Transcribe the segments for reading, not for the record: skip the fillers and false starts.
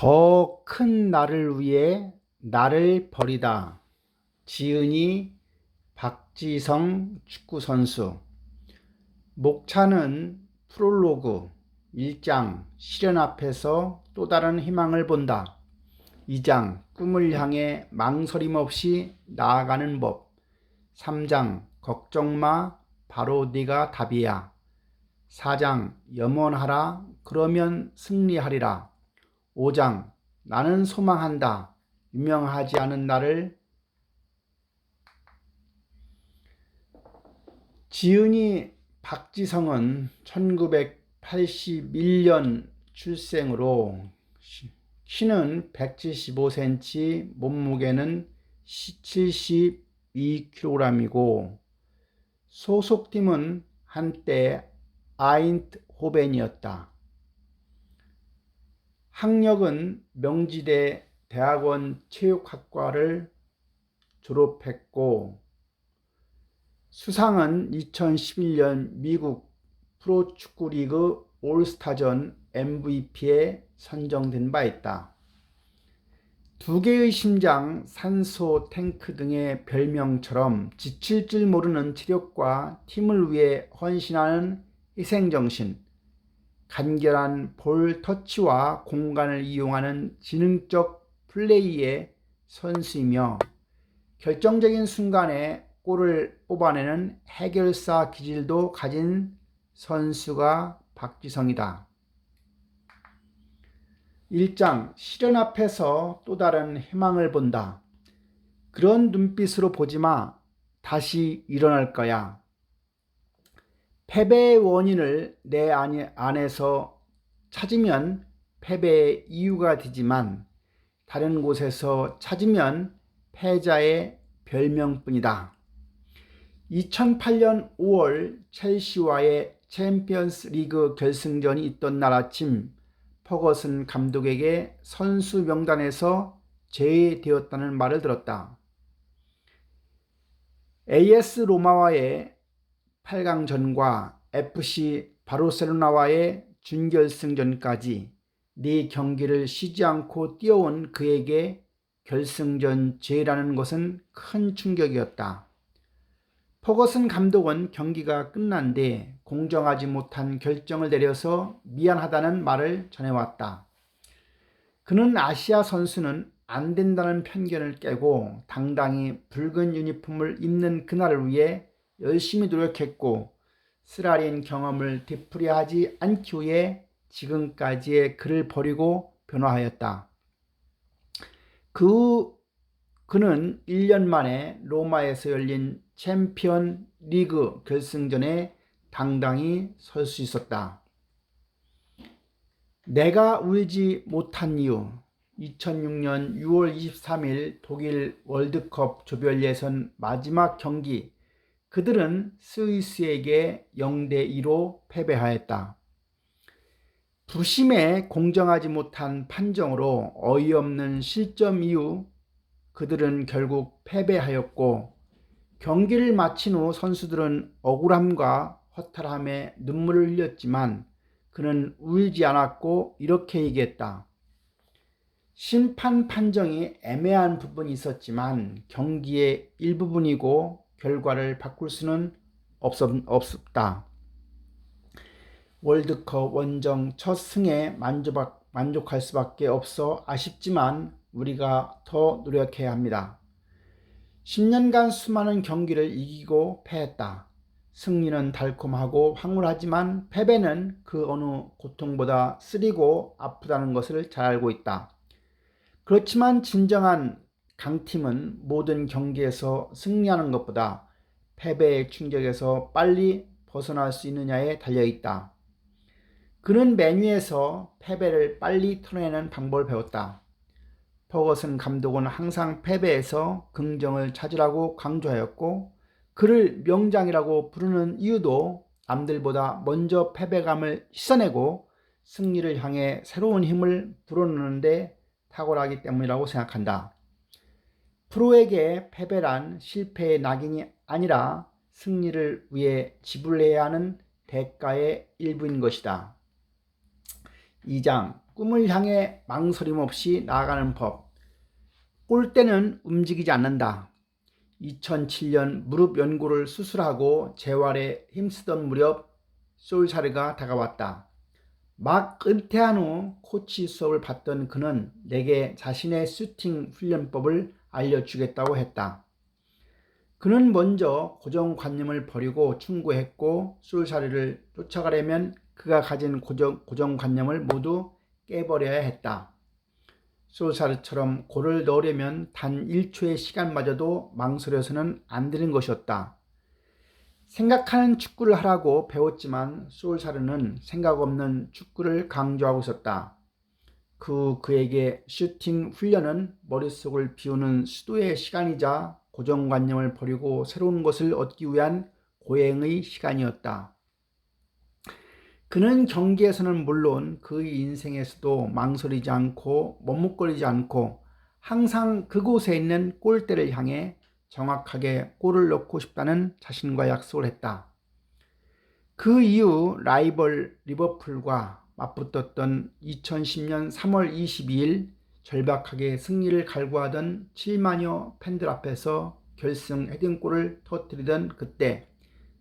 더 큰 나를 위해 나를 버리다. 지은이 박지성 축구선수. 목차는 프롤로그 1장 시련 앞에서 또 다른 희망을 본다. 2장 꿈을 향해 망설임 없이 나아가는 법. 3장 걱정마 바로 네가 답이야. 4장 염원하라 그러면 승리하리라. 5장 나는 소망한다. 유명하지 않은 나를. 지은이 박지성은 1981년 출생으로 키는 175cm, 몸무게는 72kg이고 소속팀은 한때 아인트호벤이었다. 학력은 명지대 대학원 체육학과를 졸업했고 수상은 2011년 미국 프로축구리그 올스타전 MVP에 선정된 바 있다. 두 개의 심장, 산소 탱크 등의 별명처럼 지칠 줄 모르는 체력과 팀을 위해 헌신하는 희생정신, 간결한 볼 터치와 공간을 이용하는 지능적 플레이의 선수이며 결정적인 순간에 골을 뽑아내는 해결사 기질도 가진 선수가 박지성이다. 1장 시련 앞에서 또 다른 희망을 본다. 그런 눈빛으로 보지마. 다시 일어날 거야. 패배의 원인을 내 안에서 찾으면 패배의 이유가 되지만 다른 곳에서 찾으면 패자의 별명뿐이다. 2008년 5월 첼시와의 챔피언스 리그 결승전이 있던 날 아침 퍼거슨 감독에게 선수 명단에서 제외되었다는 말을 들었다. AS 로마와의 8강전과 FC 바르셀로나와의 준결승전까지 4경기를 쉬지 않고 뛰어온 그에게 결승전 제외라는 것은 큰 충격이었다. 퍼거슨 감독은 경기가 끝난 뒤 공정하지 못한 결정을 내려서 미안하다는 말을 전해왔다. 그는 아시아 선수는 안 된다는 편견을 깨고 당당히 붉은 유니폼을 입는 그날을 위해 열심히 노력했고 쓰라린 경험을 되풀이하지 않기 위해 지금까지의 그를 버리고 변화하였다. 그는 1년 만에 로마에서 열린 챔피언 리그 결승전에 당당히 설 수 있었다. 내가 울지 못한 이유. 2006년 6월 23일 독일 월드컵 조별 예선 마지막 경기. 그들은 스위스에게 0대2로 패배하였다. 부심에 공정하지 못한 판정으로 어이없는 실점 이후 그들은 결국 패배하였고 경기를 마친 후 선수들은 억울함과 허탈함에 눈물을 흘렸지만 그는 울지 않았고 이렇게 얘기했다. 심판 판정이 애매한 부분이 있었지만 경기의 일부분이고 결과를 바꿀 수는 없었다. 월드컵 원정 첫 승에 만족할 수밖에 없어 아쉽지만 우리가 더 노력해야 합니다. 10년간 수많은 경기를 이기고 패했다. 승리는 달콤하고 황홀하지만 패배는 그 어느 고통보다 쓰리고 아프다는 것을 잘 알고 있다. 그렇지만 진정한 강팀은 모든 경기에서 승리하는 것보다 패배의 충격에서 빨리 벗어날 수 있느냐에 달려있다. 그는 맨유에서 패배를 빨리 털어내는 방법을 배웠다. 퍼거슨 감독은 항상 패배에서 긍정을 찾으라고 강조하였고 그를 명장이라고 부르는 이유도 남들보다 먼저 패배감을 씻어내고 승리를 향해 새로운 힘을 불어넣는 데 탁월하기 때문이라고 생각한다. 프로에게 패배란 실패의 낙인이 아니라 승리를 위해 지불해야 하는 대가의 일부인 것이다. 2장 꿈을 향해 망설임 없이 나아가는 법. 골대는 움직이지 않는다. 2007년 무릎 연골을 수술하고 재활에 힘쓰던 무렵 솔샤르가 다가왔다. 막 은퇴한 후 코치 수업을 받던 그는 내게 자신의 슈팅 훈련법을 알려주겠다고 했다. 그는 먼저 고정관념을 버리고 충고했고 솔샤르를 쫓아가려면 그가 가진 고정관념을 모두 깨버려야 했다. 솔샤르처럼 골을 넣으려면 단 1초의 시간마저도 망설여서는 안 되는 것이었다. 생각하는 축구를 하라고 배웠지만 솔샤르는 생각 없는 축구를 강조하고 있었다. 그에게 슈팅 훈련은 머릿속을 비우는 수도의 시간이자 고정관념을 버리고 새로운 것을 얻기 위한 고행의 시간이었다. 그는 경기에서는 물론 그의 인생에서도 망설이지 않고 머뭇거리지 않고 항상 그곳에 있는 골대를 향해 정확하게 골을 넣고 싶다는 자신과 약속을 했다. 그 이후 라이벌 리버풀과 맞붙었던 2010년 3월 22일 절박하게 승리를 갈구하던 7만여 팬들 앞에서 결승 헤딩골을 터뜨리던 그때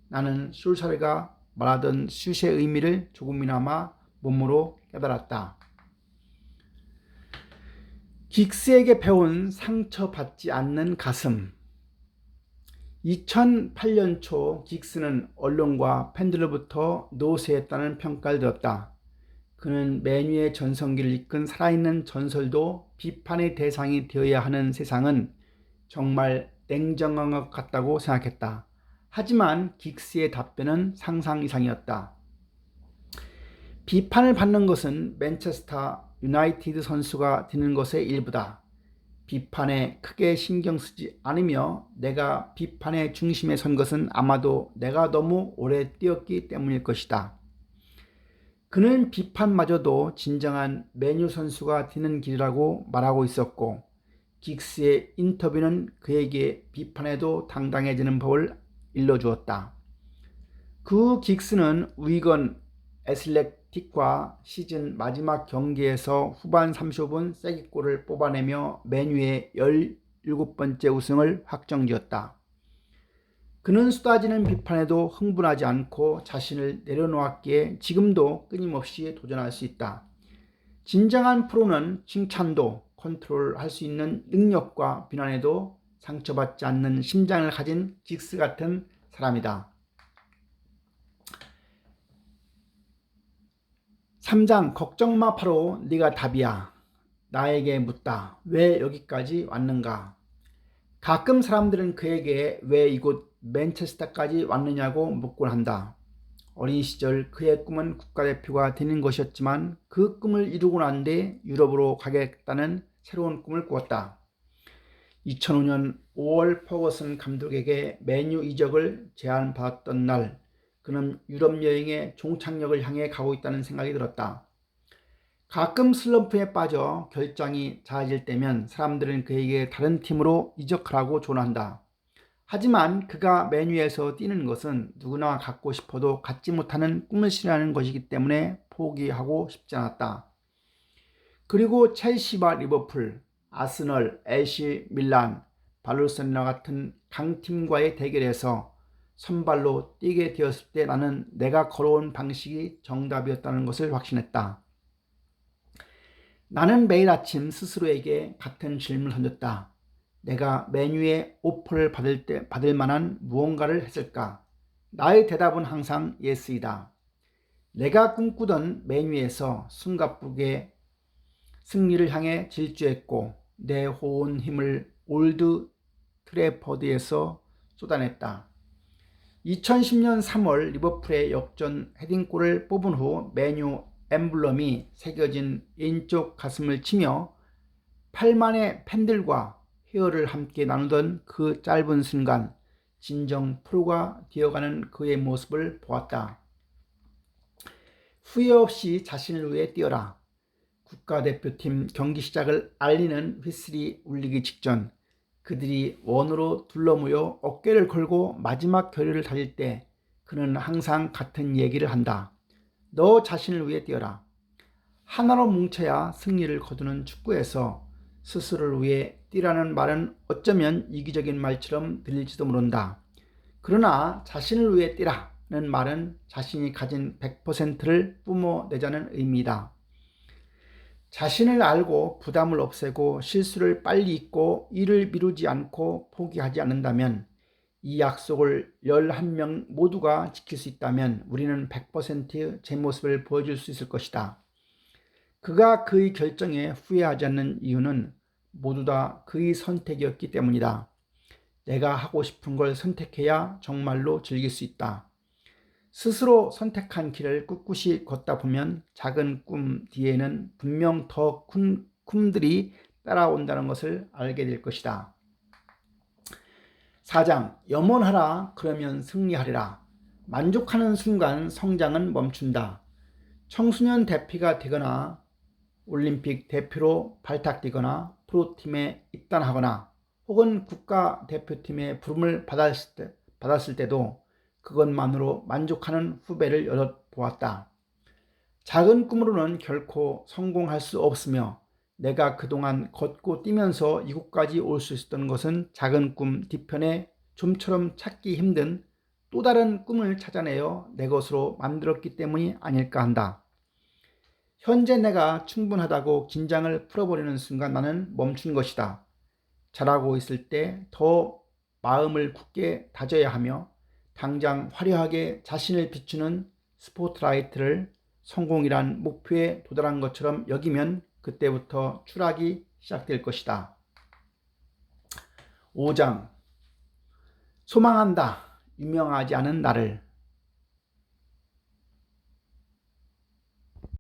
나는 솔샤르가 말하던 슛의 의미를 조금이나마 몸으로 깨달았다. 긱스에게 배운 상처받지 않는 가슴. 2008년 초 긱스는 언론과 팬들로부터 노쇠했다는 평가를 들었다. 그는 맨유의 전성기를 이끈 살아있는 전설도 비판의 대상이 되어야 하는 세상은 정말 냉정한 것 같다고 생각했다. 하지만 긱스의 답변은 상상 이상이었다. 비판을 받는 것은 맨체스터 유나이티드 선수가 되는 것의 일부다. 비판에 크게 신경 쓰지 않으며 내가 비판의 중심에 선 것은 아마도 내가 너무 오래 뛰었기 때문일 것이다. 그는 비판마저도 진정한 맨유 선수가 되는 길이라고 말하고 있었고 긱스의 인터뷰는 그에게 비판에도 당당해지는 법을 일러주었다. 그 긱스는 위건 애슬레틱과 시즌 마지막 경기에서 후반 35분 쐐기골을 뽑아내며 맨유의 17번째 우승을 확정지었다. 그는 쏟아지는 비판에도 흥분하지 않고 자신을 내려놓았기에 지금도 끊임없이 도전할 수 있다. 진정한 프로는 칭찬도 컨트롤할 수 있는 능력과 비난에도 상처받지 않는 심장을 가진 긱스 같은 사람이다. 3장 걱정마 파로 네가 답이야. 나에게 묻다. 왜 여기까지 왔는가? 가끔 사람들은 그에게 왜 이곳 맨체스터까지 왔느냐고 묻곤 한다. 어린 시절 그의 꿈은 국가대표가 되는 것이었지만 그 꿈을 이루고 난 뒤 유럽으로 가겠다는 새로운 꿈을 꾸었다. 2005년 5월 퍼거슨 감독에게 맨유 이적을 제안받았던 날 그는 유럽 여행의 종착역을 향해 가고 있다는 생각이 들었다. 가끔 슬럼프에 빠져 결장이 잦아질 때면 사람들은 그에게 다른 팀으로 이적하라고 조언한다. 하지만 그가 맨유에서 뛰는 것은 누구나 갖고 싶어도 갖지 못하는 꿈을 실현하는 것이기 때문에 포기하고 싶지 않았다. 그리고 첼시와 리버풀, 아스널, AC 밀란, 바르셀로나 같은 강팀과의 대결에서 선발로 뛰게 되었을 때 나는 내가 걸어온 방식이 정답이었다는 것을 확신했다. 나는 매일 아침 스스로에게 같은 질문을 던졌다. 내가 맨유의 오퍼를 받을 만한 무언가를 했을까? 나의 대답은 항상 예스이다. 내가 꿈꾸던 맨유에서 숨가쁘게 승리를 향해 질주했고 내 온 힘을 올드 트래퍼드에서 쏟아냈다. 2010년 3월 리버풀의 역전 헤딩골을 뽑은 후 맨유 엠블럼이 새겨진 왼쪽 가슴을 치며 8만의 팬들과 헤어를 함께 나누던 그 짧은 순간 진정 프로가 되어가는 그의 모습을 보았다. 후회 없이 자신을 위해 뛰어라. 국가대표팀 경기 시작을 알리는 휘슬이 울리기 직전 그들이 원으로 둘러모여 어깨를 걸고 마지막 결의를 다질 때 그는 항상 같은 얘기를 한다. 너 자신을 위해 뛰어라. 하나로 뭉쳐야 승리를 거두는 축구에서 스스로를 위해 뛰라는 말은 어쩌면 이기적인 말처럼 들릴지도 모른다. 그러나 자신을 위해 뛰라는 말은 자신이 가진 100%를 뿜어내자는 의미다. 자신을 알고 부담을 없애고 실수를 빨리 잊고 일을 미루지 않고 포기하지 않는다면, 이 약속을 11명 모두가 지킬 수 있다면 우리는 100%제 모습을 보여줄 수 있을 것이다. 그가 그의 결정에 후회하지 않는 이유는 모두 다 그의 선택이었기 때문이다. 내가 하고 싶은 걸 선택해야 정말로 즐길 수 있다. 스스로 선택한 길을 꿋꿋이 걷다 보면 작은 꿈 뒤에는 분명 더 큰 꿈들이 따라온다는 것을 알게 될 것이다. 4장, 염원하라 그러면 승리하리라. 만족하는 순간 성장은 멈춘다. 청소년 대피가 되거나 올림픽 대표로 발탁되거나 프로팀에 입단하거나 혹은 국가대표팀의 부름을 받았을 때도 그것만으로 만족하는 후배를 여럿 보았다. 작은 꿈으로는 결코 성공할 수 없으며, 내가 그동안 걷고 뛰면서 이곳까지 올 수 있었던 것은 작은 꿈 뒤편에 좀처럼 찾기 힘든 또 다른 꿈을 찾아내어 내 것으로 만들었기 때문이 아닐까 한다. 현재 내가 충분하다고 긴장을 풀어버리는 순간 나는 멈춘 것이다. 잘하고 있을 때 더 마음을 굳게 다져야 하며, 당장 화려하게 자신을 비추는 스포트라이트를 성공이란 목표에 도달한 것처럼 여기면 그때부터 추락이 시작될 것이다. 5장, 소망한다. 유명하지 않은 나를.